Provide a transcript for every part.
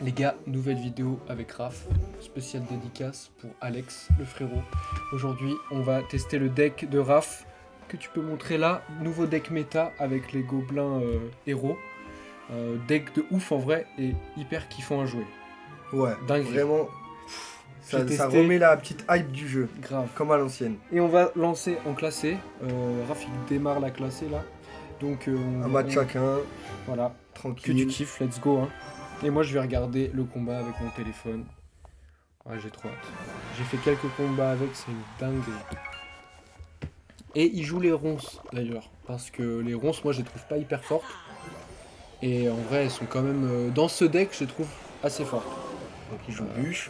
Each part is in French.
Les gars, nouvelle vidéo avec Raph, spéciale dédicace pour Alex, le frérot. Aujourd'hui, on va tester le deck de Raph que tu peux montrer là. Nouveau deck méta avec les gobelins héros. Deck de ouf en vrai et hyper kiffant à jouer. Ouais, dingue. vraiment, ça J'ai remet la petite hype du jeu, grave. comme à l'ancienne. Et on va lancer en classé. Raph il démarre la classée là. Donc Un match chacun, voilà, que tranquille. du kiff, let's go hein. Et moi je vais regarder le combat avec mon téléphone. Ouais, j'ai trop hâte. J'ai fait quelques combats avec, c'est une dinguerie. Et il joue les ronces d'ailleurs. Parce que les ronces, moi je les trouve pas hyper fortes. Et en vrai, elles sont quand même. Dans ce deck, je les trouve assez fortes. Donc il joue bûche.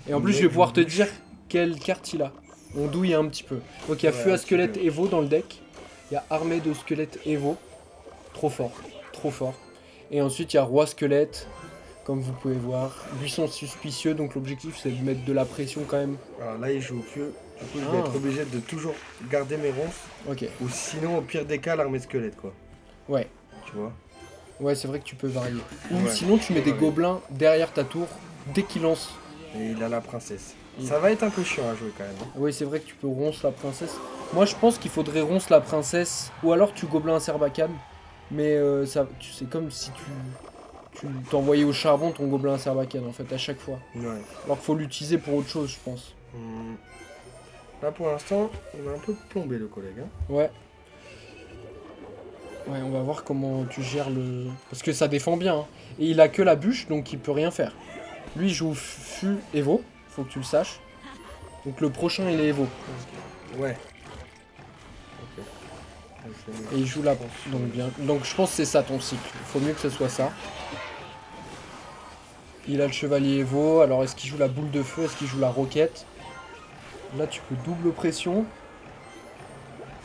Et en plus, je vais pouvoir te dire quelle carte il a. On douille un petit peu. Donc il y a feu à squelette Evo dans le deck. Il y a armée de squelettes Evo. Trop fort. Trop fort. Et ensuite, il y a roi squelette. Comme vous pouvez voir. Buisson suspicieux. Donc l'objectif, c'est de mettre de la pression quand même. Alors là, il joue au feu. Du coup, je vais être obligé de toujours garder mes ronces. Ok. Ou sinon, au pire des cas, l'armée squelette, quoi. Ouais. Tu vois. Ouais, c'est vrai que tu peux varier. Ou Ouais, sinon, tu mets des gobelins derrière ta tour dès qu'il lance. Et il a la princesse. Ça va être un peu chiant à jouer quand même. Hein. Oui, c'est vrai que tu peux ronce la princesse. Moi, je pense qu'il faudrait ronce la princesse. Ou alors tu gobelins un Serbacane. Mais c'est comme si tu t'envoyais au charbon ton gobelin à Serbacane en fait, à chaque fois. Ouais. Alors qu'il faut l'utiliser pour autre chose, je pense. Là, pour l'instant, on a un peu plombé le collègue. Hein. Ouais. Ouais, on va voir comment tu gères le... Parce que ça défend bien. Hein. Et il a que la bûche, donc il peut rien faire. Lui, il joue Fu Evo. Faut que tu le saches. Donc le prochain, il est Evo. Okay. Ouais. Ok. Et il joue là. Donc bien. Donc je pense que c'est ça ton cycle. Il faut mieux que ce soit ça. Il a le chevalier Evo. Alors est-ce qu'il joue la boule de feu? Est-ce qu'il joue la roquette? Là, tu peux double pression.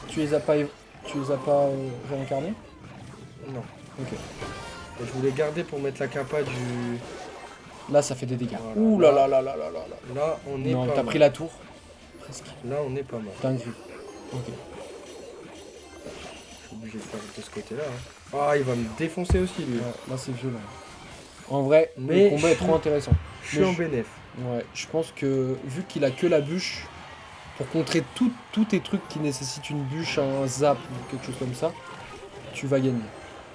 Tu les as pas réincarnés? Non. Ok. Et je voulais garder pour mettre la capa du... Là, ça fait des dégâts. Voilà. Ouh là là là là là là là. Là, on est Non, pas t'as mal. pris la tour. Presque. Là, on est pas mal. Dinguerie. Ok. Je suis obligé de faire de ce côté-là. Hein. Ah, il va me défoncer aussi, lui. Ouais, là, c'est violent. En vrai, Mais le combat est trop intéressant. Je suis en bénéf. Ouais, je pense que vu qu'il a que la bûche, pour contrer tous tes trucs qui nécessitent une bûche, un zap ou quelque chose comme ça, tu vas gagner.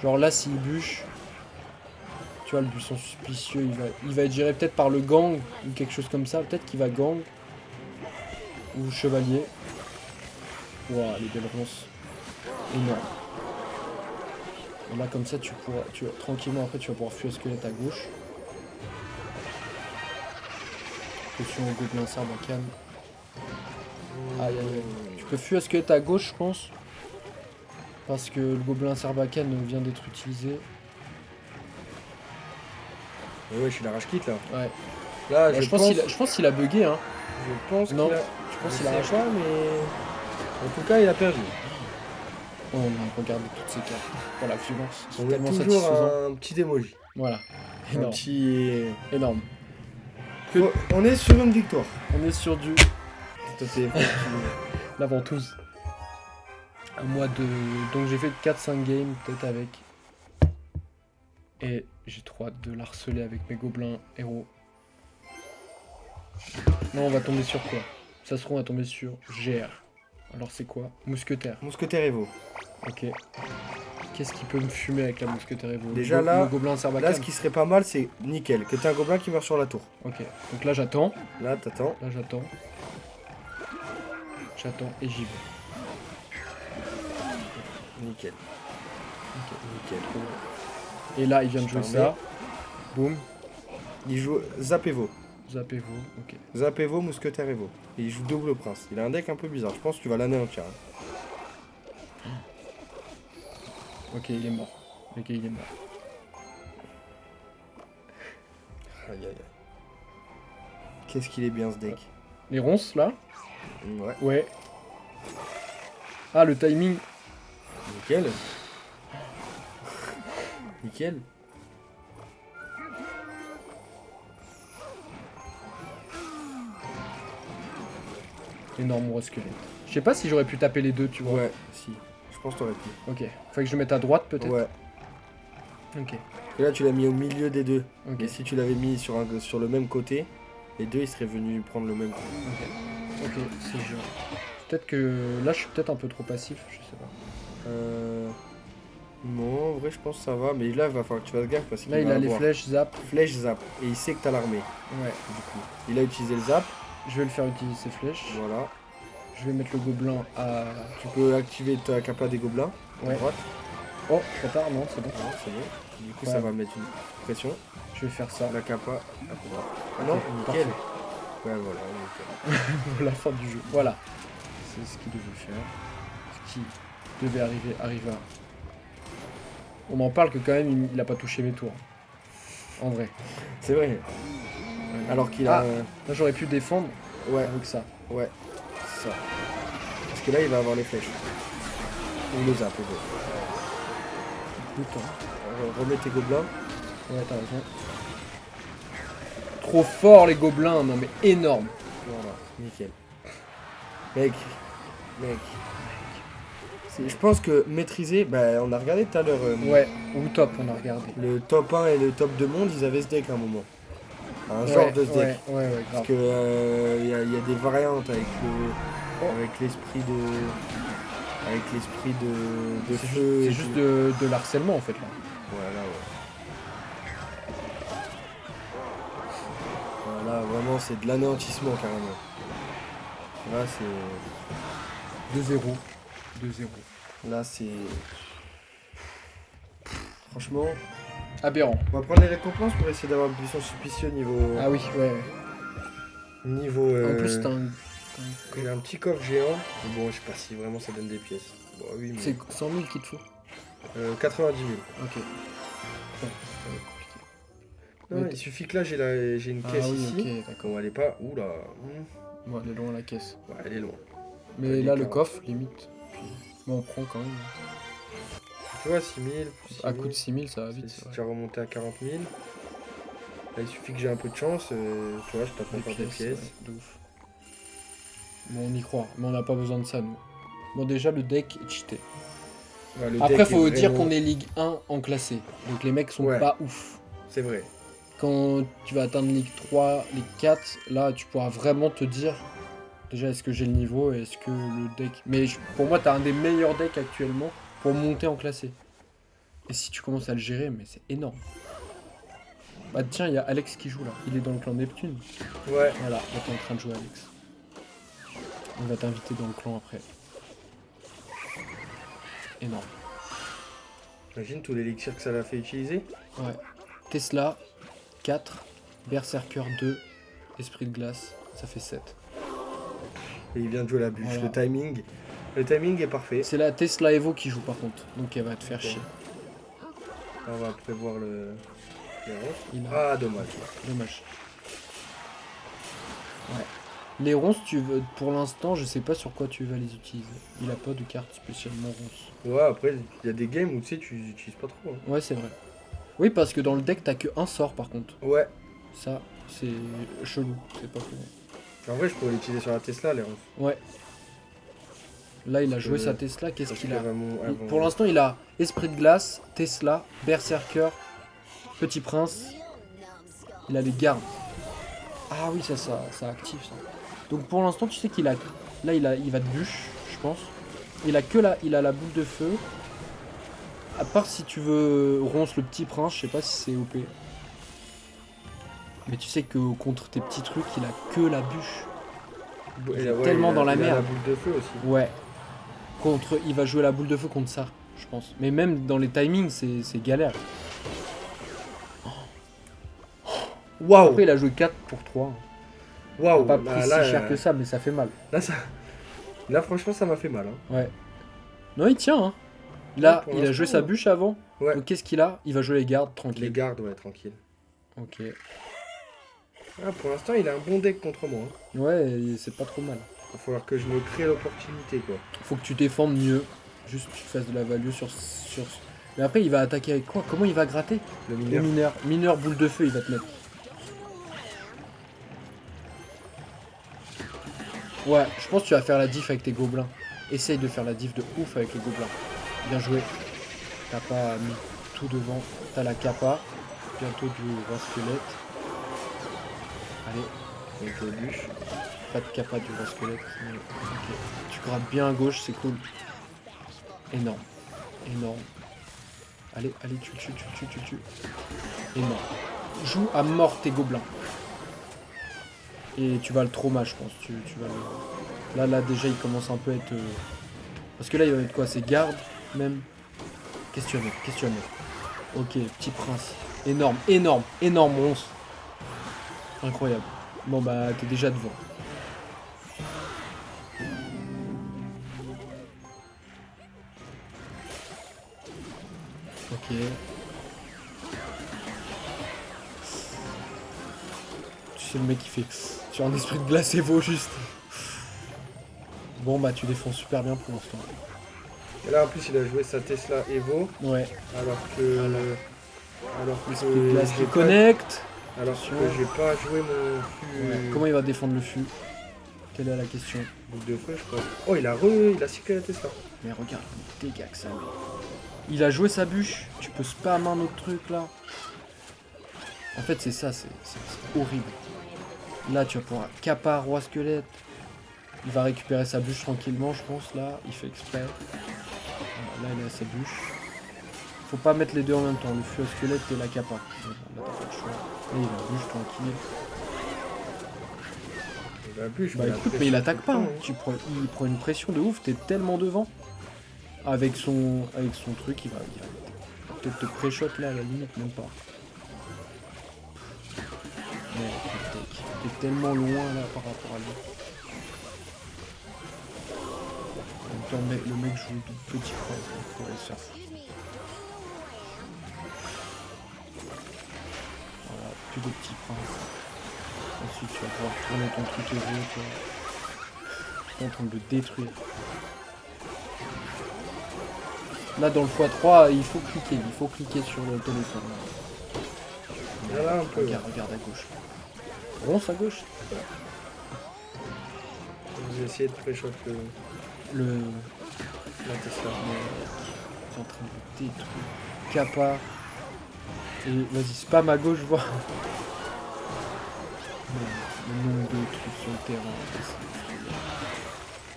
Genre là, s'il bûche, tu vois, le buisson suspicieux, il va être géré peut-être par le gang ou quelque chose comme ça. Peut-être qu'il va gang ou chevalier. Ouah, les belles ronces. Énorme. Et là, comme ça, tranquillement, après, tu vas pouvoir fuir squelette à gauche. Potion au gobelin Sarbacane. Aïe aïe aïe. Tu peux fuir squelette à gauche, je pense. Parce que le gobelin Sarbacane vient d'être utilisé. Mais ouais, je suis la rage quitte là. Ouais. Là, Bah, je pense qu'il a bugué, hein. Je pense Non. qu'il a... Je pense Je qu'il a sais pas, mais... En tout cas, il a perdu. Oh, on a regardé toutes ces cartes. Oh, la violence. C'est On a tellement toujours satisfaisant. un petit emoji. Voilà. Un Énorme. petit... Énorme. On est sur une victoire. On est sur du... La ventouse. Un mois de... Donc j'ai fait 4-5 games peut-être avec. Et j'ai trop hâte de l'harceler avec mes gobelins héros. Non, on va tomber sur quoi? Ça se trouve, on va tomber sur GR. Alors c'est quoi? Mousquetaire. Mousquetaire Evo. Ok. Qu'est-ce qui peut me fumer avec la mousquetaire Evo? Déjà le gobelin Sarbacane. Là, ce qui serait pas mal, c'est nickel. Que t'as un gobelin qui meurt sur la tour. Ok. Donc là j'attends. Là, t'attends. Là j'attends. J'attends et j'y vais. Nickel. Ok. Nickel. Et là il vient de jouer ça. Boum. Il joue Zap Evo. Zappez-vous. Ok. Zap Evo, Mousquetaire Evo. Et il joue double prince. Il a un deck un peu bizarre. Je pense que tu vas l'anéantir. Hein. Ok, il est mort. Ok, il est mort. Aïe aïe aïe. Qu'est-ce qu'il est bien ce deck. Les ronces là? Ouais. Ouais. Ah, le timing. Nickel. Nickel. Énorme roi squelette. Je sais pas si j'aurais pu taper les deux, tu vois. Ouais, si. Je pense que t'aurais pu. Ok. Faut que je le mette à droite peut-être. Ouais. Ok. Et là, tu l'as mis au milieu des deux. Ok. Et si tu l'avais mis sur le même côté, les deux, ils seraient venus prendre le même coup. Ok, c'est jeu. Peut-être que là, je suis peut-être un peu trop passif, je sais pas. Non, en vrai, je pense que ça va. Mais là, il va falloir que tu fasses gaffe parce qu'il Là, il va a les avoir flèches zap. flèche zap. Et il sait que t'as l'armée, Ouais. du coup. Il a utilisé le zap. Je vais le faire utiliser ses flèches. Voilà. Je vais mettre le gobelin à. Tu peux activer ta capa des gobelins. À Ouais. droite. Oh, trop tard, non, c'est bon. Voilà, c'est bon. Du coup, Ouais. ça va mettre une pression. Je vais faire ça. La capa. Ah non, Ok, nickel. parfait. Ouais, voilà, nickel. La fin du jeu. Voilà. C'est ce qu'il devait faire. Ce qui devait arriva. On en parle que quand même, il a pas touché mes tours. En vrai. C'est vrai. Alors qu'il a. Ah. Là, j'aurais pu défendre Ouais, avec ça. ouais. C'est ça. Parce que là, il va avoir les flèches. Ou le zap, plutôt. Écoute, Remets tes gobelins. ouais, t'as raison. Trop fort les gobelins, non mais énorme. Voilà, nickel. Mec. Je pense que maîtriser, bah, on a regardé tout à l'heure. Ouais, ou top, on a regardé. Le top 1 et le top 2 monde, ils avaient ce deck à un moment. Un genre de ce deck. Ouais, grave. Parce que y a des variantes avec l'esprit de feu. C'est et juste tout. de l'harcèlement en fait là. Voilà, ouais. Voilà, vraiment, c'est de l'anéantissement carrément. Là, c'est. 2-0. 2-0. Là, c'est. Franchement, Aberrant. on va prendre les récompenses pour essayer d'avoir plus suspicieux niveau. Ah oui, ouais. Niveau. En plus, t'as un. Il a un petit coffre géant. Bon, je sais pas si vraiment ça donne des pièces. Bon, oui, mais. C'est 100 000 qu'il te faut. 90 000. Ok. Ouais, ça va être compliqué. Non, Mais il suffit que là, j'ai une Ah caisse oui, ici. ok, d'accord. Bon, elle est pas. Oula. Bon, elle est loin la caisse. Ouais, elle est loin. Mais Elle est là, le 40. coffre, limite. Puis, bon, on prend quand même. Tu vois, 6 000. Plus 6 À 000. coup de 6 000, ça va vite. C'est C'est vrai. déjà remonté à 40 000. Là, il suffit que j'ai un peu de chance. Tu vois, je tape encore des pièces. ouais, de ouf. Bon, on y croit, mais on n'a pas besoin de ça, nous. Bon, déjà, le deck est cheaté. Ouais, le Après, deck faut est dire vraiment- qu'on est Ligue 1 en classé. Donc les mecs sont Ouais. pas ouf. C'est vrai. Quand tu vas atteindre Ligue 3, Ligue 4, là, tu pourras vraiment te dire déjà est-ce que j'ai le niveau et est-ce que le deck. Mais pour moi, t'as un des meilleurs decks actuellement pour monter en classé. Et si tu commences à le gérer, mais c'est énorme. Bah tiens, il y a Alex qui joue là. Il est dans le clan Neptune. Ouais. Voilà, là t'es en train de jouer Alex. On va t'inviter dans le clan après. Énorme. Imagine tous les élixirs que ça l'a fait utiliser. Ouais. Tesla, 4. Berserker 2. Esprit de glace, ça fait 7. Et il vient de jouer la bûche. Voilà. Le timing est parfait. C'est la Tesla Evo qui joue par contre. Donc elle va te faire Ok. chier. Là, on va prévoir le. les ronces. Il a- Ah, dommage. Dommage. Ouais. Les ronces, pour l'instant, je sais pas sur quoi tu vas les utiliser. Il a pas de carte spécialement ronce. Ouais, après, il y a des games où tu sais, tu utilises pas trop. Hein. Ouais, c'est vrai. Oui, parce que dans le deck, t'as que un sort par contre. Ouais. Ça, c'est chelou. C'est pas cool. En vrai, je pourrais l'utiliser sur la Tesla, les ronces. Ouais. Là, il a Parce joué que- sa Tesla. Qu'est-ce Parce qu'il a Pour l'instant, l'instant, il a Esprit de glace, Tesla, Berserker, Petit Prince. Il a les gardes. Ah oui, ça active ça. Donc pour l'instant, tu sais qu'il a. Là, il va de bûche, je pense. Il a la boule de feu. À part si tu veux ronce le Petit Prince, je sais pas si c'est OP. Mais tu sais que contre tes petits trucs, il a que la bûche. tellement dans la il a la merde. boule de feu aussi. Ouais. Il va jouer la boule de feu contre ça, je pense. Mais même dans les timings, c'est galère. Waouh. Après, il a joué 4 pour 3. Waouh. Pas pris si cher que ça, mais ça fait mal. Là, franchement, ça m'a fait mal. Hein. Ouais. Non, il tient, hein. Là, Ouais, pour il a joué l'instant, sa bûche avant. Ouais. Donc qu'est-ce qu'il a? Il va jouer les gardes, Les tranquille. gardes, ouais, tranquille. Ok. Ah, pour l'instant, il a un bon deck contre moi. Hein. Ouais, c'est pas trop mal. Il va falloir que je me crée l'opportunité, quoi. Faut que tu défendes mieux. Juste que tu fasses de la value sur... Mais après, il va attaquer avec quoi? Comment il va gratter? Le Le mineur. mineur. Mineur boule de feu, il va te mettre. Ouais, je pense que tu vas faire la diff avec tes gobelins. Essaye de faire la diff de ouf avec les gobelins. Bien joué. T'as pas mis tout devant. T'as la kappa. Bientôt du roi squelette. Allez, avec les bûches. pas de kappa du roi squelette. Mais... ok. Tu grattes bien à gauche, c'est cool. Énorme. Énorme. Allez, allez, tu le tues. Énorme. Joue à mort tes gobelins. Et tu vas le trauma, je pense. Tu vas le... Là, déjà, il commence un peu à être... Parce que là, il va être quoi? C'est garde, même. Questionnaire. Ok, petit prince. Énorme monstre. Incroyable. Bon, bah, t'es déjà devant. Ok. Tu sais, le mec, il fait... Sur un esprit de glace Evo, juste. Bon, bah, tu défends super bien pour l'instant. Et là, en plus, il a joué sa Tesla Evo. Ouais. Alors que... Alors L'esprit de glace j'ai qui connecte. Alors Attention. que j'ai pas joué mon fût. Ouais. Comment il va défendre le fût? Quelle est la question? Bout de feu, je crois. Oh, il a cyclé la Tesla. Mais regarde, le dégât que ça met. Il a joué sa bûche. Tu peux spam un autre truc là. En fait, c'est ça, c'est horrible. Là, tu vas pouvoir kappa, roi squelette. Il va récupérer sa bûche tranquillement, je pense. Là, il fait exprès. Voilà, là, il a sa bûche. Faut pas mettre les deux en même temps, le feu à squelette et la kappa. Là, t'as pas le choix. Et il a bûche tranquille. La bûche, Bah écoute, mais il attaque pas. Hein. Il prend une pression de ouf, t'es tellement devant. Avec son truc, il va peut-être te pré-shot là à la limite, même pas. Mais t'es tellement loin là par rapport à lui. En même temps, le mec joue du petit prince, donc il faut aller se faire foutre. Voilà, plus de petits princes. Ensuite, tu vas pouvoir tourner ton truc héros, toi. Tu es en train de le détruire. Là, dans le x3, il faut cliquer sur le téléphone. Là, un peu. Regarde à gauche. Ronce à gauche. J'ai essayé de pré-shot Le... la Tesla. Tu es en train de le détruire. Kappa. Et vas-y, spam à gauche, voir. Le nombre de trucs sur le terrain.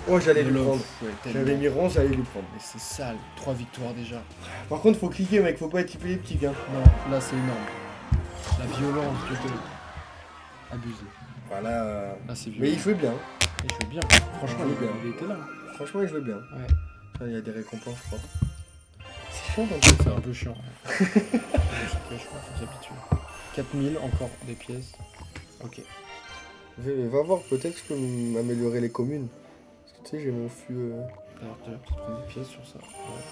Oh, j'allais lui prendre. Ouais, J'avais mis ronce, j'allais lui prendre. Mais c'est sale, 3 victoires déjà. Par contre, faut cliquer, mec, faut pas être épileptique. Hein. Non, là c'est énorme. La violence de abusée. Voilà. Là c'est violent. Mais il jouait bien. Il jouait bien. Franchement, Il jouait bien. il était là. Franchement, il jouait bien. Ouais. Ça, il y a des récompenses, je crois. C'est chiant, donc. C'est un peu chiant. Ouais. Je crois qu'on s'habitue. 4000, encore des pièces. Ok. Va voir, peut-être que je peux m'améliorer les communes. Parce que tu sais, j'ai mon fût. Alors, tu vas peut-être prendre des pièces sur ça. Ouais.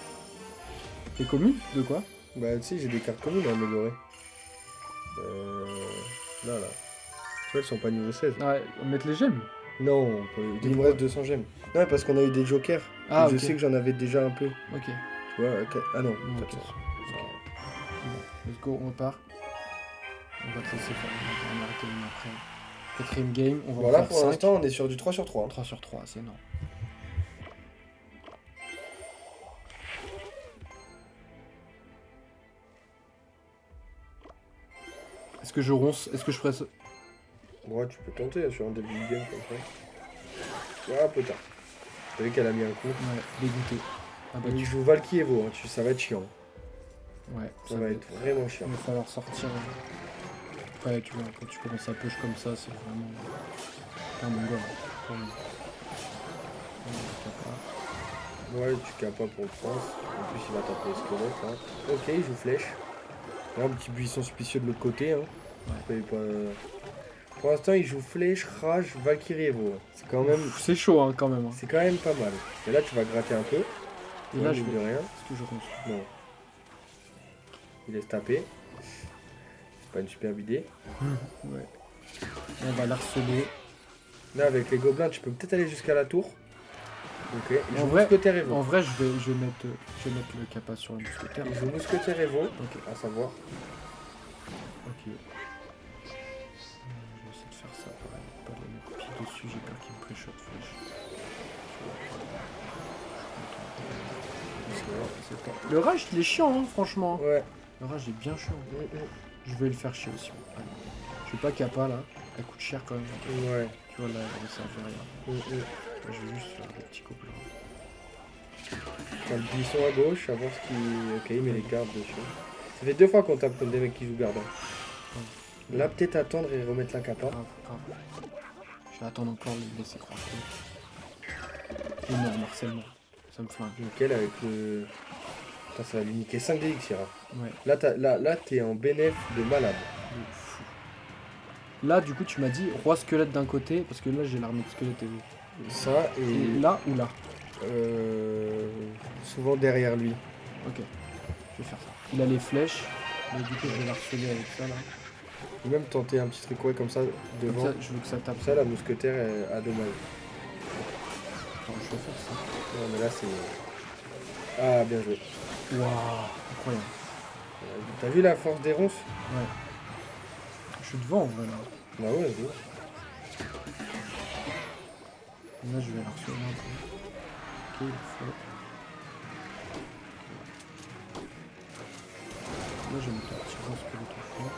T'es communes? De quoi? Bah, tu sais, j'ai des cartes communes à améliorer. Là. Tu vois, elles sont pas niveau 16. Ah, mettre les gemmes? Non, il me reste 200 gemmes. Non, parce qu'on a eu des jokers. Ah, je ok. sais que j'en avais déjà un peu. Ok. Tu vois, ah non, Ok. attends. Bon, let's go, on repart. On va te laisser faire. On va arrêter une après. Quatrième game, on va Voilà, en faire pour 5. l'instant, on est sur du 3 sur 3. 3 sur 3, c'est énorme. Est-ce que je ronce? Est-ce que je presse? Ouais, tu peux tenter sur un début de game comme ça. Ouais, peut-être. T'as vu qu'elle a mis un coup. Ouais, dégoûté. Ah bah Il joue Valky Evo, hein, ça va être chiant. Ouais, Ça va être vraiment chiant. Il va falloir sortir. Ouais, tu vois, quand tu commences à push comme ça, c'est vraiment. T'es un mongol. Pour lui. Ouais, tu capes pas pour le prince. En plus, il va taper les squelettes. Hein. Ok, il joue flèche. Là, un petit buisson suspicieux de l'autre côté. Hein. Ouais. Pour l'instant, il joue flèche, rage, Valkyrie Evo. C'est quand même. C'est chaud hein, quand même. Hein. C'est quand même pas mal. Et là, tu vas gratter un peu. Et là, je de vais. rien. Est-ce que je ronce? Non. Il laisse taper. C'est pas une superbe idée. Ouais. On va l'harceler. Là, avec les gobelins, tu peux peut-être aller jusqu'à la tour. Ok. Il En joue vrai- mousquetaire Evo. En vrai, je vais mettre le kappa sur le mousquetaire. Il joue mousquetaire Evo. Ok. À savoir. Ok. Je vais essayer de faire ça pareil. Pas de la mettre pied dessus, j'ai peur qu'il me pré-shot flèche. Le rage, il est chiant, hein, franchement. Ouais. Le rage est bien chiant. Je vais le faire chier aussi. Allez. Je vais pas kappa là. Elle coûte cher quand même. Ouais. Tu vois là, elle sert à rien. Je vais juste faire des petits copains. T'as le buisson à gauche, à voir ce qui. Ok, il met les gardes dessus. Ça fait 2 fois qu'on tape contre des mecs qui jouent gardien. Là, peut-être attendre et remettre la capa. Grave. Je vais attendre encore les laisser croire. Énorme harcèlement. Ça me flingue. Nickel avec le. Putain, ça va lui niquer 5 DX, Ira. Ouais. Là, t'es en bénéf de malade. Fou. Là, du coup, tu m'as dit roi squelette d'un côté, parce que là, j'ai l'armée de squelette et vous. Ça Et là ou là? Souvent derrière lui. Ok. Je vais faire ça. Il a les flèches. Mais du coup, je vais la harceler avec ça là. Je vais même tenter un petit truc ouais, comme ça devant. Comme ça, je veux que ça tape. Ça, la mousquetaire elle a dommage. Attends, je vais faire ça. Non, mais là, c'est. Ah, bien joué. Waouh, incroyable. T'as vu la force des ronces? Ouais. Je suis devant en vrai là. Bah ouais, vas-y. Là, je vais la harceler un peu. Ok, il faut. Là, je vais mettre un petit roi squelette au fond.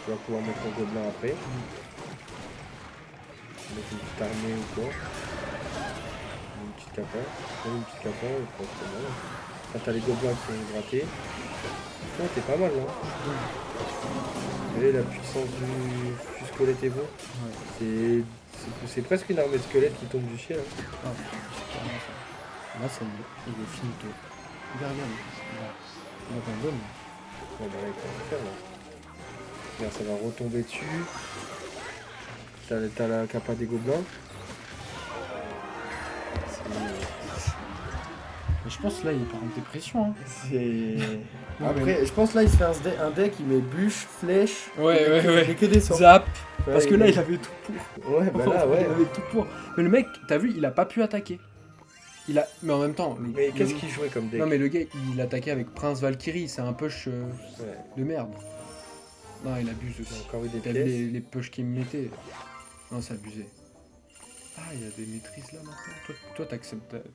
Tu vas pouvoir mettre ton gobelin après. Mettre une petite armée ou quoi. Une petite capa. Une petite capa, je pense que c'est bon. Quand t'as les gobelins qui sont grattés. Non, t'es pas mal là. Vous voyez la puissance du squelette et vous. Ouais. C'est presque une armée de squelettes qui tombe du ciel. Hein. Ah, c'est carrément ça. Là, ça y est, il est finito. Regarde, il abandonne. Ouais, bah, comment faire là? Regarde, ça va retomber dessus. T'as la capa des gobelins. Mais je pense là, il part en dépression. Hein. C'est. Après, je pense là, il se fait un deck, il met bûche, flèche. Ouais. Il met que des sorts. Zap. Ouais, Parce que là, il avait tout pour. Ouais, bah là, ouais. Il avait tout pour. Mais le mec, t'as vu, il a pas pu attaquer. Mais en même temps. Mais qu'est-ce qu'il jouait comme deck? Non, mais le gars, il attaquait avec Prince Valkyrie. C'est un push de merde. Non, il abuse J'ai aussi. encore eu des T'as pièces. vu les pushs qu'il me mettait. Non, c'est abusé. Ah, il y a des maîtrises là maintenant. Toi,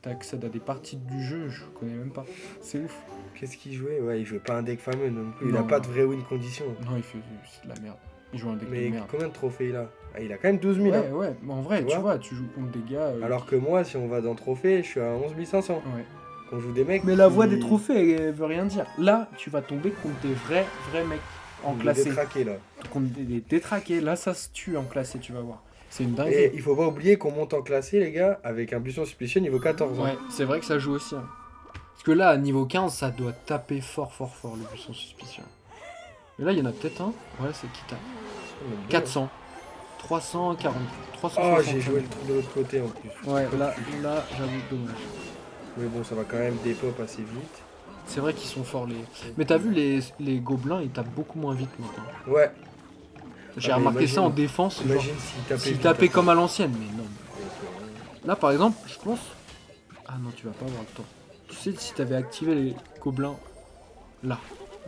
t'accèdes à des parties du jeu, je connais même pas. C'est ouf. Qu'est-ce qu'il jouait? Ouais, il jouait pas un deck fameux non plus. Il a Non. pas de vraie win condition. Non, il fait c'est de la merde. Il joue un deck de Mais merde. combien de trophées il a? Ah, il a quand même 12 000. Ouais, Hein. ouais, mais en vrai, Tu tu vois, tu joues contre des gars. Alors que moi, si on va dans trophée, je suis à 11 500. Ouais. On joue des mecs. Mais la voix qui- des trophées, elle veut rien dire. Là, tu vas tomber contre des vrais mecs en Il est classé. détraqué là. Contre des détraqués. Là, ça se tue en classé, tu vas voir. C'est une Et dinguerie. il faut pas oublier qu'on monte en classé, les gars, avec un buisson suspicieux niveau 14. Hein. Ouais, c'est vrai que ça joue aussi. Hein. Parce que là, à niveau 15, ça doit taper fort, le buisson suspicieux. Mais là, il y en a peut-être un. Ouais, c'est qui tape. On aime bien. 400. 340. Oh, 360. j'ai joué le truc de l'autre côté en plus. Ouais, là j'avoue, dommage. Mais bon, ça va quand même dépop assez vite. C'est vrai qu'ils sont forts les. Mais t'as vu les gobelins, ils tapent beaucoup moins vite maintenant. Ouais, J'ai Ah, mais remarqué ça imagine- en défense. Genre, imagine s'il tapait. s'ils tapaient comme à l'ancienne, mais non. Donc, Là par exemple, je pense. Ah non, tu vas pas avoir le temps. Tu sais, si t'avais activé les gobelins là,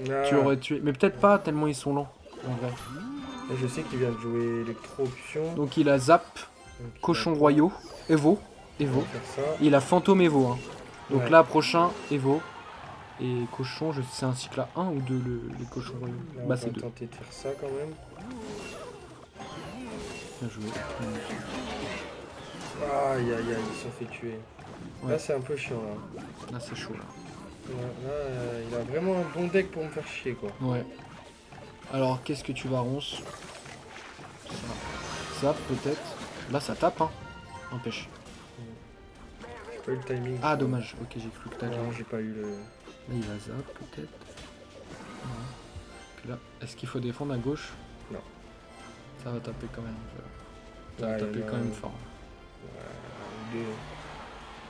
ah, tu aurais tué. Mais peut-être pas tellement ils sont lents en vrai. là, je sais qu'il vient de jouer électrocution. Donc il a Zap, Donc, Cochon il va Royaux, Evo. faire ça. Il a Fantôme Evo. Hein. Donc Ouais. là, prochain, Evo. Et Cochon, c'est un cycle à 1 ou 2 les Cochons Royaux? Là, on Bah va c'est 2. tenter de faire ça quand même. Bien joué. Aïe aïe aïe, ils se sont fait tuer. Ouais. Là, c'est un peu chiant là. Là c'est chaud là. Là, il a vraiment un bon deck pour me faire chier quoi. Ouais. Alors qu'est-ce que tu vas ronce? Ça peut-être. Là ça tape hein. N'empêche. J'ai pas eu le timing. Ah dommage. Ok j'ai cru que t'allais. Non, j'ai pas eu le. Là il va zap peut-être. Ouais. Puis là, est-ce qu'il faut défendre à gauche? Non. Ça va taper quand même. Ça va Ah, il y en taper a quand même un. fort. Deux.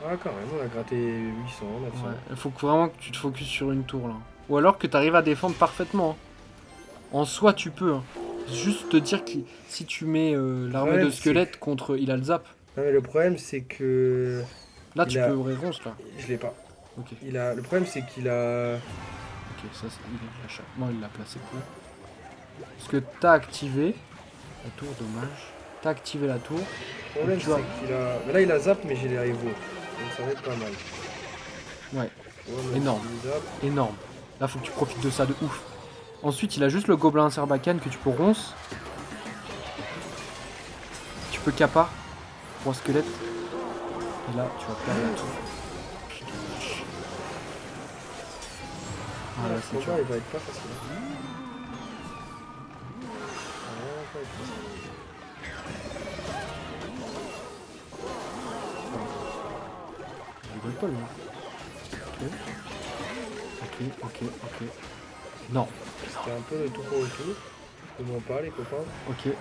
Ah, quand même, on a gratté 800, 900. Ouais. Il faut vraiment que tu te focuses sur une tour là. Ou alors que tu arrives à défendre parfaitement. Hein. En soi tu peux. Hein. Juste te dire que si tu mets l'armée Ouais, de c'est- squelette contre il a le zap. Non, mais le problème, c'est que. Là Il tu a- peux réponse là. Je l'ai pas. Ok. Le problème, c'est qu'il a. Ok, ça c'est il est l'achat. Non, il l'a placé cool. Parce que t'as activé la tour, dommage. T'as activé la tour. Le problème, Tu vois. c'est qu'il a. Mais là, il a zap, mais j'ai les Evo. Donc ça va être pas mal. Ouais, Ouais, mais Énorme. il zap. énorme. Là faut que tu profites de ça de ouf. Ensuite, il a juste le gobelin Sarbacane que tu peux ronce. Tu peux capa pour un squelette. Et là, tu vas perdre la tour. Ah là, c'est Le dur. combat, il va être pas facile. Ah, pas être facile. Il rigole pas, lui. Ok. Non. C'était un peu le tout pour le tout. Je comprends pas, les copains. Ok. Mais.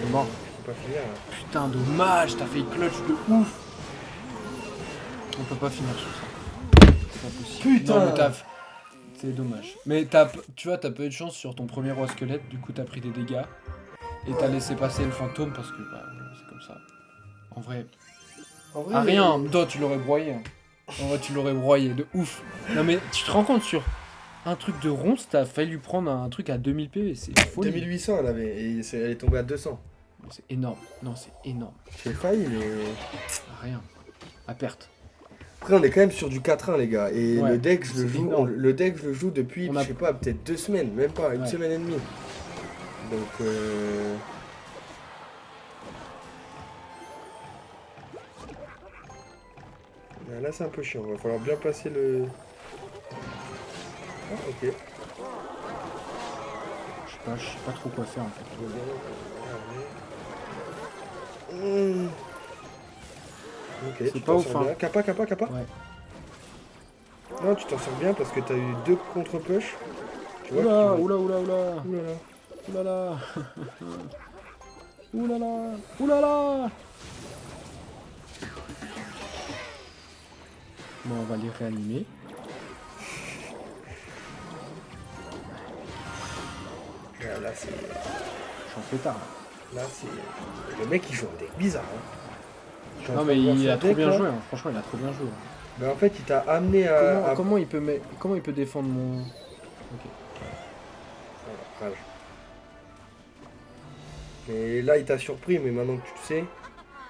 C'est mort. Je peux pas finir là. Putain, dommage, t'as fait clutch de ouf. On peut pas finir sur ça. C'est pas possible. Putain. Non, mais c'est dommage. Mais tu vois, t'as pas eu de chance sur ton premier roi squelette, du coup t'as pris des dégâts. Et t'as laissé passer le fantôme parce que bah, c'est comme ça. En vrai. En vrai, Ah rien, toi tu l'aurais broyé. En vrai tu l'aurais broyé, de ouf. Non mais tu te rends compte sur un truc de ronce, t'as failli lui prendre un truc à 2000 PV, c'est fou. 2800 elle avait, et elle est tombée à 200. C'est énorme, non c'est énorme. J'ai failli, mais. Rien, à perte. Après, on est quand même sur du 4-1, les gars. Et Ouais, le deck, je le c'est joue, énorme. le deck, je le joue depuis, On a- je sais pas, peut-être 2 semaines, même pas, une Ouais. semaine et demie. Donc, là, c'est un peu chiant. Il va falloir bien placer le. Ah, ok. Je sais pas trop quoi faire en fait. Ok, C'est tu pas t'en ouf, sors hein. bien. Kappa. Ouais. Non, tu t'en sors bien parce que t'as eu 2 contre-push. Tu vois Oula, qui vont- oula. Oulala. Oulala. Bon, on va les réanimer. Là, c'est. Je suis en pétard là. Là, c'est. Le mec, il joue un deck bizarre. Hein. Je suis en Non train mais de voir il son a trop deck, bien là. joué, hein. Franchement il a trop bien joué. Mais en fait, il t'a amené à. Comment il peut défendre mon... Ok. Voilà, rage. Mais là, il t'a surpris, mais maintenant que tu le sais,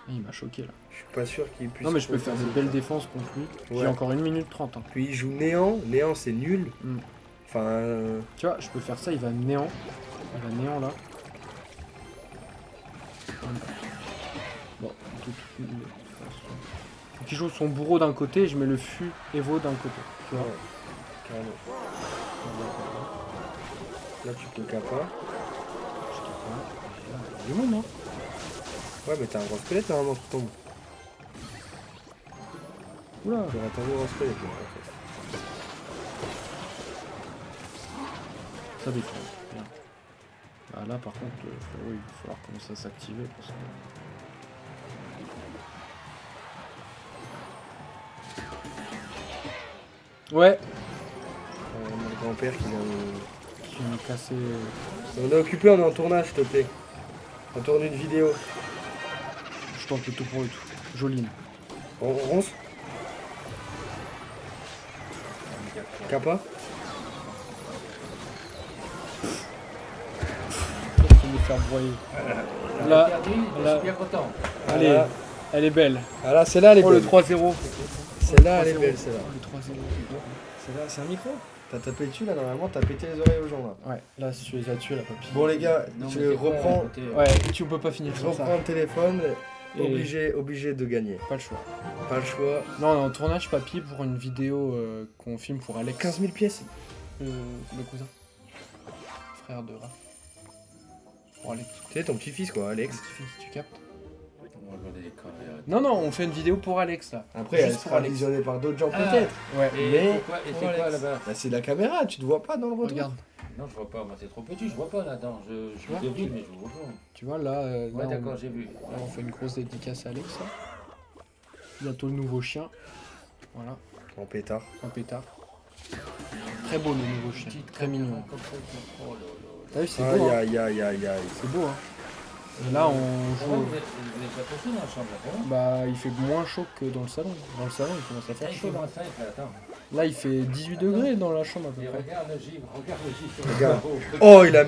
Ah, il m'a choqué là. je suis pas sûr qu'il puisse. Non mais je peux faire passer des belles défenses contre lui. Ouais. J'ai encore 1 minute 30. Hein. Puis il joue néant. Néant, c'est nul. Mm. Enfin. Tu vois, je peux faire ça, il va néant. Il va néant là. Bon, de toute façon. Faut qu'il joue son bourreau d'un côté et je mets le fût Evo d'un côté. Tu vois. Ouais, carrément. Là, tu peux kappa. Je sais pas. Il y a du monde, hein. Ouais, mais t'as un gros squelette normalement qui tombe. Oula. J'aurais attendu un gros squelette. Là, en fait. Ça défend. Bien. Bah, là par contre, frérot, il va falloir commencer à s'activer parce que... Ouais, Mon grand-père qui vient de. qui vient me casser... On est occupé, on est en tournage, s'il te plaît. On tourne une vidéo. Je tente le tout pour le tout. Joline. On ronce. Kappa. Je vais me faire broyer. Là, Je là, suis bien content. allez, Voilà. elle est belle. Ah là, c'est là, elle est Oh le belle. 3-0. Celle-là, elle est belle, celle-là. Oh, le 3-0. C'est là, c'est un micro. T'as tapé dessus, là, normalement, t'as pété les oreilles aux gens, là. Ouais, là si tu les as tués, la papille. Bon, les gars, Non, tu mais c'est quoi, reprends. côté, Ouais, tu peux pas finir Je sur ça. reprends le téléphone. Et- Obligé de gagner. Pas le choix. Pas le choix. Non, on est en tournage papy pour une vidéo qu'on filme pour Alex. 15 000 pièces. Le cousin. Frère de Raph. Pour Alex. Tu sais, ton petit-fils, quoi, Alex. Tu captes? On va regarder les conneries, arrête. Non, non, on fait une vidéo pour Alex là. Après, Juste elle pour sera Alex. visionnée par d'autres gens, Ah. peut-être. Ouais. Et Mais- c'est quoi, et pour c'est quoi Alex. là-bas? Bah, c'est la caméra, tu te vois pas dans le retour. Regarde, Non, je vois pas, moi c'est trop petit, je vois pas là-dedans. Je suis vois débile, mais je vois pas. tu vois là, Ouais, là, d'accord, j'ai vu. on fait une grosse dédicace à Alex là. Bientôt le nouveau chien. Voilà, En pétard. un pétard. Très beau le nouveau chien, très mignon. Comme ça, oh là là. T'as vu, c'est beau, hein. Aïe. C'est beau, hein. Et là, on Comment joue. vous êtes pas trop chaud dans la chambre là, comment? Bah, il fait moins chaud que dans le salon. Dans le salon, il commence à faire Il chaud fait là. moins 5 là, attends. Là, il fait 18 degrés dans la chambre à peu Et près. regarde le givre, regarde le givre. sur le Regarde. drapeau. Oh, il a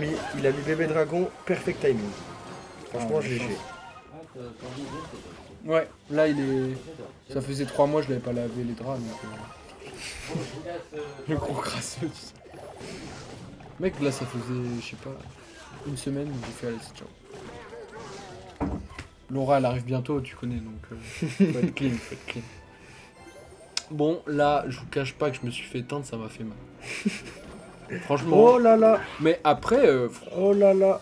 mis bébé dragon, perfect timing. Franchement, Ah, je l'ai chance. fait. Ah, ton givre, c'est Ouais, là, il est. ça. Ça faisait 3 mois, je l'avais pas lavé les draps. Donc, Le gros crasseux, tu sais. Mec, là, ça faisait, je sais pas, une semaine où j'ai fait allez, c'est ciao. Laura, elle arrive bientôt, tu connais, donc faut être clean, faut être clean. Bon, là, je vous cache pas que je me suis fait éteindre, ça m'a fait mal. Franchement. Oh là là. Mais après, Oh là là.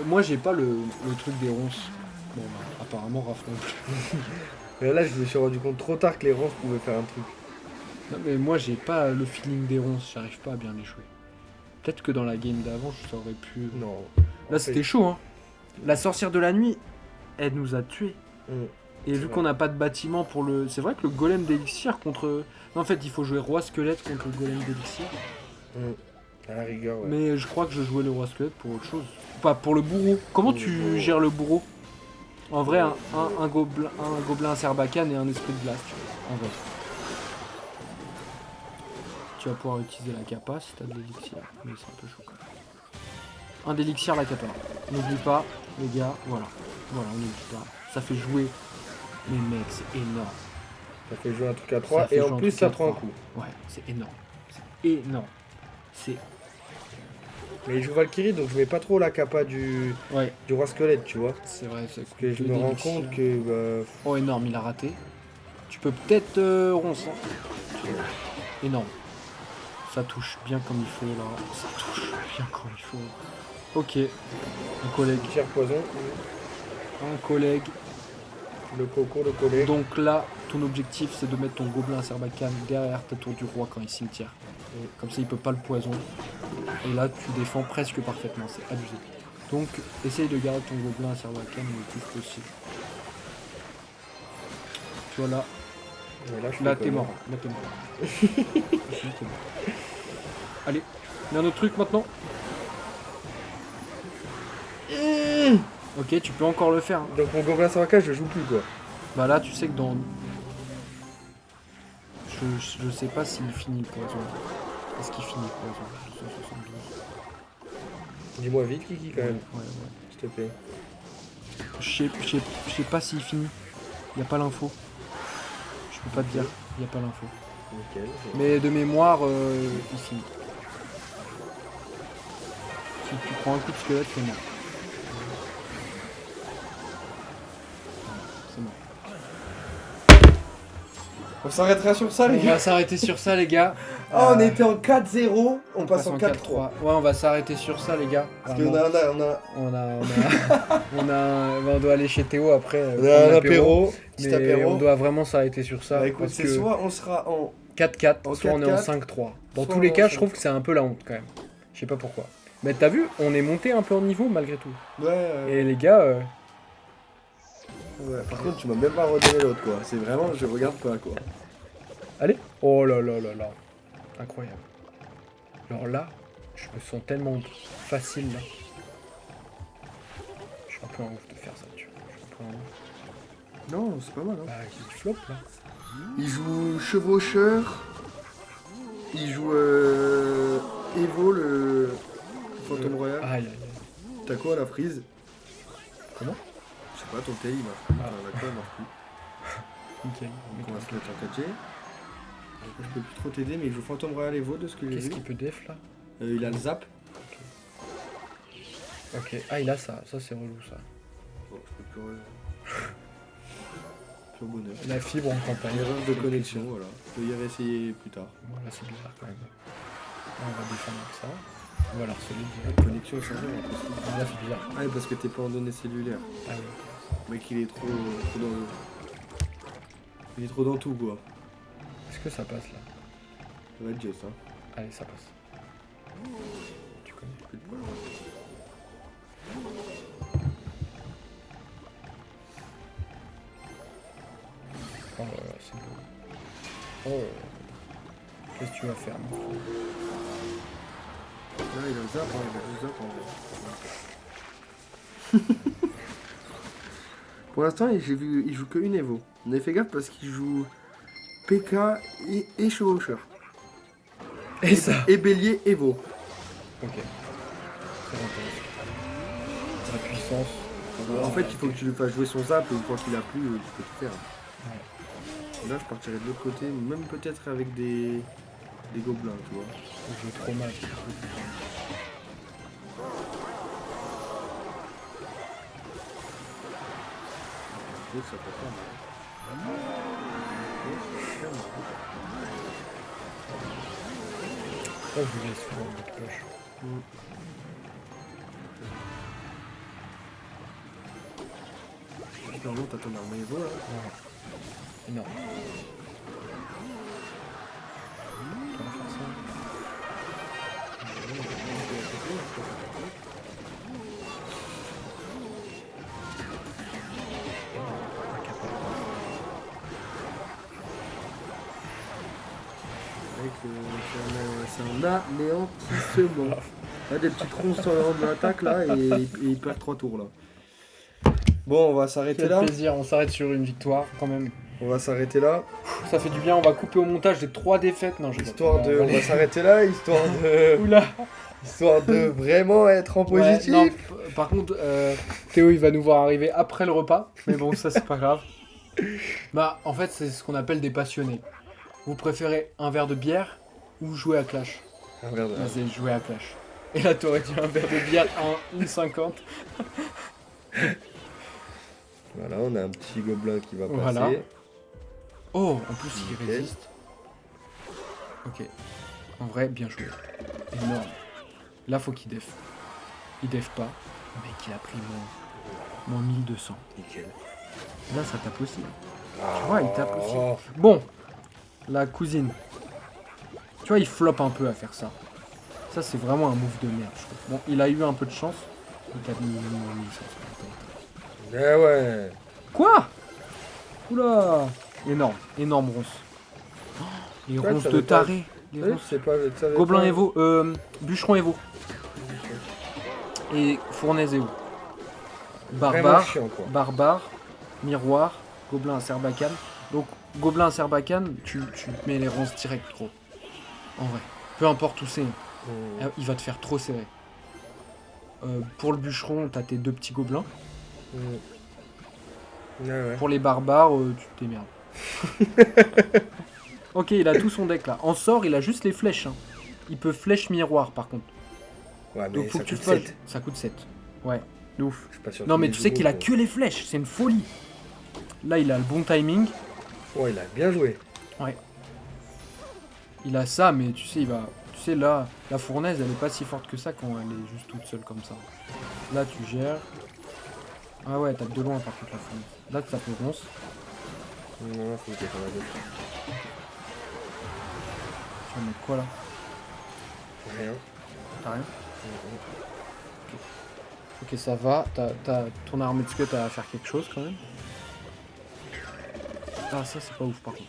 moi, j'ai pas le truc des ronces. Bon, bah, apparemment, Raph non plus. Mais là, je me suis rendu compte trop tard que les ronces pouvaient faire un truc. Non, mais moi, j'ai pas le feeling des ronces, j'arrive pas à bien les jouer. Peut-être que dans la game d'avant, ça aurait pu. Non. Là, c'était chaud, hein. La sorcière de la nuit, elle nous a tués. Et vu vrai. qu'on n'a pas de bâtiment pour le... C'est vrai que le golem d'élixir contre... Non, en fait, il faut jouer roi squelette contre le golem d'élixir. À la rigueur, ouais. Mais je crois que je jouais le roi squelette pour autre chose. Pas pour le bourreau. Comment tu gères le bourreau? En vrai, un gobelin Serbacane et un esprit de glace, tu vois. En vrai. Tu vas pouvoir utiliser la capa si t'as de l'élixir. Mais c'est un peu chaud quand même. Un d'élixir, la capa. N'oublie pas, les gars, voilà. Voilà, on n'oublie pas. Ça fait jouer. Mais mec, c'est énorme. Ça fait jouer un truc à 3 fait et jouer en un plus truc ça à prend un 3. coup. Ouais, c'est énorme. C'est énorme. C'est... Mais il joue Valkyrie donc je mets pas trop la capa du roi squelette, tu vois. C'est vrai, c'est Parce que je me rends compte que... Bah... Oh énorme, il a raté. Tu peux peut-être ronce. Hein. Énorme. Ça touche bien comme il faut là. Ça touche bien comme il faut. Ok. Un collègue. Cher poison. Un collègue. Le coco, le collègue. Donc là, ton objectif c'est de mettre ton gobelin Serbacane derrière ta tour du roi quand il cimetière. Comme ça il peut pas le poison. Et là tu défends presque parfaitement, c'est abusé. Donc essaye de garder ton gobelin Serbacane le plus possible. Tu vois là. Là t'es mort. Là t'es mort. Allez, il y a un autre truc maintenant. Ok, tu peux encore le faire. Hein. Donc mon gobelin Serbacane je joue plus quoi. Bah là tu sais que dans... Je sais pas s'il finit le poison. Est-ce qu'il finit le poison? 272. Dis-moi vite Kiki quand même. Ouais. S'il te plaît. Je sais pas s'il finit. Y a pas l'info. Je peux pas te dire. Y a pas l'info. Nickel. Mais de mémoire, il finit. Si tu prends un coup de squelette, t'es mort. C'est mort. On s'arrêtera sur ça On va s'arrêter sur ça les gars. Ah on était en 4-0, on passe en 4-3. Ouais, on va s'arrêter sur ça les gars. Parce qu'on a... On doit aller chez Théo après. On a un apéro, Mais petit apéro. on doit vraiment s'arrêter sur ça. Bah écoute, parce c'est que soit on sera en 4-4, soit on est en 4-4, 5-3. Dans soit tous les on est cas, en je trouve que c'est un peu la honte quand même. Je sais pas pourquoi. Mais t'as vu, on est monté un peu en niveau malgré tout. Ouais, Et les gars, ouais. Par contre, tu m'as même pas redonné l'autre quoi. C'est vraiment, je regarde pas quoi. allez. Oh là là là là. Incroyable. Alors là, je me sens tellement facile là. Je suis un peu en ouf de faire ça, tu vois. Je suis un peu en ouf. Non, c'est pas mal hein. Bah, il flop là. Il joue Chevaucheur. Il joue Evo le Fantôme Royal. Aïe aïe aïe. T'as quoi la frise? Comment? Je sais pas, ton TI il marche plus. Enfin, d'accord, il marche plus. Nickel. Donc on va se mettre en 4G. Je peux plus trop t'aider, mais il joue Fantôme Royal Evo de ce que j'ai Qu'est-ce vu. qu'il peut def là? Il a le zap. Ok. Ah, il a ça. Ça, c'est relou ça. Bon, je peux plus. Pur bonheur. La fibre en campagne. Erreur de connexion, voilà. Je peux y réessayer plus tard. Voilà, c'est bizarre quand même. Là, on va défendre avec ça. On va la harceler La direct. connexion est changée en plus. Ah, là, c'est bizarre. Ah, parce que t'es pas en données cellulaires. Ah, oui. Le mec, il est trop dans le... Il est trop dans tout, quoi. Est-ce que ça passe là? Ça va être juste, hein. Allez, ça passe. Tu connais. Plus de poil. Oh là là, c'est beau. Oh. Qu'est-ce que tu vas faire, mon frère? Là, il a le zap, hein. Il a le zap, en vrai. Pour l'instant, j'ai vu, il joue que une Evo. On avait fait gaffe parce qu'il joue PK et Chevaucheur. Et ça? Et Bélier Evo. Ok. Très intéressant. La puissance. En fait, il faut que tu lui fasses jouer son zap et une fois qu'il a plus, tu peux tout faire. Ouais. Là, je partirais de l'autre côté, même peut-être avec des gobelins, tu vois. J'ai trop mal. Donc, ça peut faire mal. Donc, ça peut faire mal. Oh, je vous laisse faire une cloche. Normalement, t'as ton arme Evo là. Non. On va faire ça. Mec, c'est un anéantissement. Là, des petits troncs sur leur de l'attaque là et il perd 3 tours là. Bon, on va s'arrêter Quel là. plaisir, on s'arrête sur une victoire quand même. On va s'arrêter là. Ça fait du bien, on va couper au montage des 3 défaites. Non, je Histoire de. On va s'arrêter là, histoire de. Oula. Histoire de vraiment être en positif. Ouais, non, par contre, Théo il va nous voir arriver après le repas. Mais bon, ça c'est pas grave. Bah, en fait, c'est ce qu'on appelle des passionnés. Vous préférez un verre de bière ou jouer à Clash? Un verre de- Vas-y, jouer à Clash. Et là, t'aurais dit un verre de bière à 1,50. Voilà, on a un petit gobelin qui va passer. Voilà. Oh, en plus, il Nickel. résiste. Ok. En vrai, bien joué. Énorme. Là, faut qu'il def. Il def pas. Le mec, il a pris moins 1200. Nickel. Là, ça tape aussi. Tu vois, il tape aussi. Oh. Bon. La cousine. Tu vois, il floppe un peu à faire ça. Ça, c'est vraiment un move de merde, je trouve. Bon, il a eu un peu de chance. Il a mis moins 1100. Eh ouais. Quoi? Oula. Énorme. Énorme ronce. Oh, les Ouais, ronces ça de veut pas- taré. Les Ouais, ronces. c'est pas. ça veut Gobelin pas- Evo, bûcheron Evo et fournaise Evo. Vraiment Barbare, chiant, quoi. barbare, miroir, gobelin à Serbacane. Donc gobelin à Serbacane, tu te mets les ronces direct gros. En vrai. Peu importe où c'est, il va te faire trop serré. Pour le bûcheron, t'as tes 2 petits gobelins. Ouais, ouais. Pour les barbares, tu te démerdes. Ok, il a tout son deck là. En sort, il a juste les flèches. Hein. Il peut flèche miroir par contre. Ouais, mais Donc faut ça que tu coûte fasses. 7. Ça coûte 7. Ouais, de ouf. Je suis pas sûr Non qu'il mais ait tu sais du qu'il a gros, que les flèches, c'est une folie. Là il a le bon timing, quoi. Ouais, il a bien joué. il a ça mais tu sais il va. Tu sais là, la fournaise elle est pas si forte que ça quand elle est juste toute seule comme ça. Là tu gères. Ah ouais tape de loin par contre la fournaise. Là tu tapes le ronce. Non, faut qu'il y ait pas mal d'autres. Tu vas mettre quoi là? Rien. T'as rien? Ok ça va, t'as ton armée de squelette à faire quelque chose quand même. Ah ça c'est pas ouf par contre.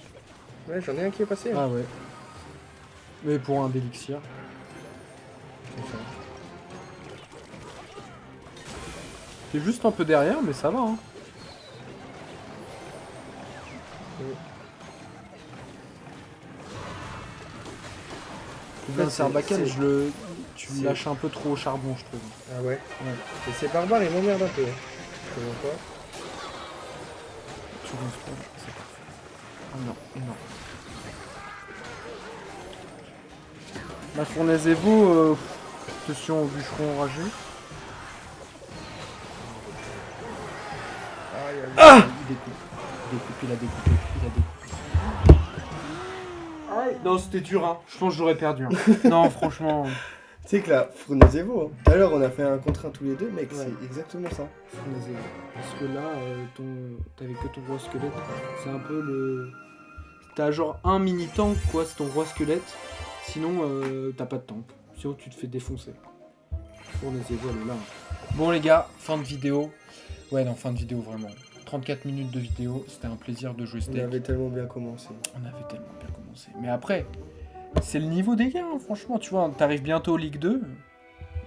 Ouais, j'en ai un qui est passé. Hein. Ah ouais. Mais pour un d'élixir. T'es juste un peu derrière, mais ça va. Hein. Ouais, Le Sarbacane, c'est- tu c'est- lâches un peu trop au charbon, je trouve. Ah ouais. Ouais. Et ces barbares, ils m'emmerdent un peu. Hein. Comment quoi? Tu respawn, c'est parfait. Ah non, non. La fournaise Evo, attention au bûcheron enragé. Aïe, aïe, Ah aïe. il découpe. Il découpe, il a découpé. Il a découpé. Non, c'était dur, hein. Je pense que j'aurais perdu. Hein. Non, franchement. Tu sais que la fournaise Evo, hein. Tout à l'heure, on a fait un contre un tous les deux, mec, Ouais. c'est exactement ça. Fournaise Evo. Parce que là, t'avais que ton roi squelette. C'est un peu le. T'as genre un mini tank, quoi, c'est ton roi squelette. Sinon, t'as pas de tank. Sinon, tu te fais défoncer. Fournaise Evo, elle est là. Bon, les gars, fin de vidéo. Ouais, non, fin de vidéo, vraiment. 34 minutes de vidéo, c'était un plaisir de jouer ce On deck. avait tellement bien commencé. On avait tellement bien commencé. Mais après, c'est le niveau des gars, hein, franchement. Tu vois, t'arrives bientôt au Ligue 2.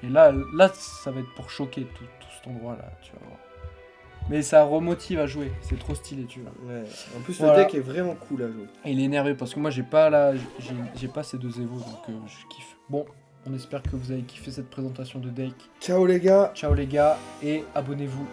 Et là, ça va être pour choquer tout cet endroit-là, tu vas voir. Mais ça remotive à jouer. C'est trop stylé, tu vois. Ouais. En plus, Voilà. le deck est vraiment cool à jouer. Et il est énervé parce que moi, j'ai pas ces 2 Evo, donc je kiffe. Bon, on espère que vous avez kiffé cette présentation de deck. Ciao les gars. Ciao les gars, et abonnez-vous